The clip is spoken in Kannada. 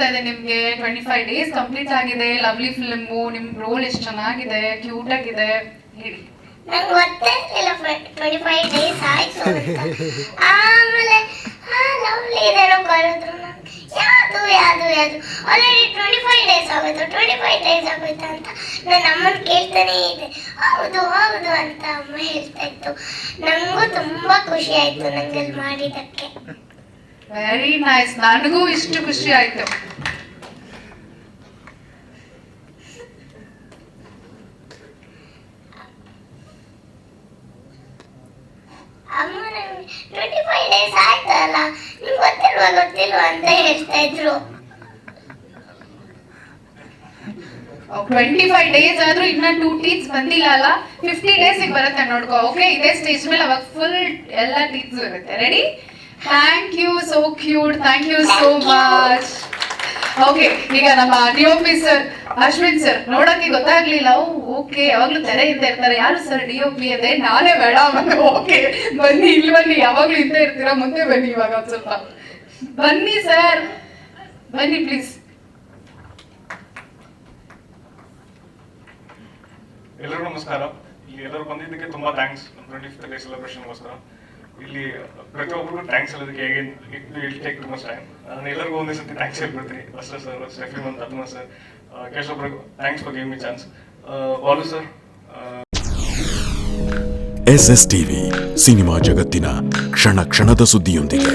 ಇದೆ ನಿಮ್ಗೆ 25 ಡೇಸ್ ಕಂಪ್ಲೀಟ್ ಆಗಿದೆ. ಲವ್ಲಿ ಫಿಲ್ಮು, ನಿಮ್ ರೋಲ್ ಎಷ್ಟು ಚೆನ್ನಾಗಿದೆ, ಕ್ಯೂಟ್ ಆಗಿದೆ. ಹೇಳಿ. ನಂಗೆ ಗೊತ್ತಿರಲಿಲ್ಲ 25 ಡೇಸ್ ಆಯ್ತು ಅಂತ. ಆಮೇಲೆ ಲವ್ಲಿ ಇದೇನೋ ಕರೆದ್ರು. ಯಾವುದು ಆಲ್ರೆಡಿ 25 ಡೇಸ್ ಆಗೋಯ್ತು 25 ಡೇಸ್ ಆಗೋಯ್ತು ಅಂತ ನಾನು ಅಮ್ಮನ ಕೇಳ್ತಾನೆ ಇದೆ. ಹೌದು ಅಂತ ಅಮ್ಮ ಹೇಳ್ತಾ ಇತ್ತು. ನನಗೂ ತುಂಬಾ ಖುಷಿ ಆಯ್ತು ನಂಗೆ ಮಾಡಿದ್ದಕ್ಕೆ. Very nice. ನನಗೂ ಇಷ್ಟು ಖುಷಿ ಆಯ್ತು. ಅಮ್ಮ ನಂಗೆ 25 ಡೇಸ್ ಆಯ್ತಲ್ಲ, ನಿಮ್ಗೆ ಗೊತ್ತಿಲ್ವಾ ಅಂತ ಹೇಳ್ತಾ ಇದ್ರು. 25 ಡೇಸ್ ಆದ್ರೂ ಇನ್ನ 2 ಟೀತ್ಸ್ ಬಂದಿಲ್ಲ ಅಲ್ಲ. 50 ಡೇಸ್ ಬರುತ್ತೆ ನೋಡ್ಕೋ. ಓಕೆ, ಇದೇ ಸ್ಟೇಜ್ ಮೇಲೆ ಅವಾಗ ಫುಲ್ ಎಲ್ಲ ಟೀತ್ಸ್ ಬರುತ್ತೆ. Ready? Thank you, so cute. Thank you so much. Okay, ಈಗ ನಮ್ಮ DOP ಸರ್ ಅಶ್ವಿನ್ ಸರ್ ನೋಡಕ್ಕೆ ಗೊತ್ತಾಗ್ಲಿಲ್ಲ. ಓಕೆ, ಯಾವಾಗ್ಲೂ ತೆರೆ ಇದ್ದೇ ಇರ್ತಾರೆ. ಯಾರು ಸರ್ DOP ಅದೇ? ನಾನೇ ಬೇಡ. ಓಕೆ, ಬನ್ನಿ, ಇಲ್ಲಿ ಬನ್ನಿ. ಯಾವಾಗ್ಲೂ ಇದ್ದೇ ಇರ್ತೀರಾ, ಮುಂದೆ ಬನ್ನಿ. ಇವಾಗ ಒಂದ್ ಸ್ವಲ್ಪ ಬನ್ನಿ ಸರ್, ಬನ್ನಿ ಪ್ಲೀಸ್. ಎಲ್ಲರಿಗೂ ನಮಸ್ಕಾರ. ಇಲ್ಲಿ ಎಲ್ಲರೂ ಬಂದಿದ್ದಕ್ಕೆ ತುಂಬಾ ಥ್ಯಾಂಕ್ಸ್. 25th ಡೇ ಸೆಲೆಬ್ರೇಷನ್ಗೋಸ್ಕರ ಇಲ್ಲಿ ಪ್ರತಿಯೊಬ್ಬರಿಗೂ ಥ್ಯಾಂಕ್ಸ್ ಹೇಳೋದಕ್ಕೆ ಹೇಗೆ it take too much time. ನಾನು ಎಲ್ಲರಿಗೂ ಒಂದೇ ಸತಿ ಥ್ಯಾಂಕ್ಸ್ ಹೇಳ್ಬಿಡ್ತೀನಿ. ಅಷ್ಟ ಸರ್, ಸ್ಟೆಫಿ ಮಂತ್, ಅದ್ಮ ಸರ್, ಕೇಶವಬ್ರಿಗೂ thanks for giving me chance. Balu sir. SS TV cinema ಜಗತ್ತಿನ ಕ್ಷಣ ಕ್ಷಣದ ಸುದ್ದಿಯೊಂದಿಗೆ.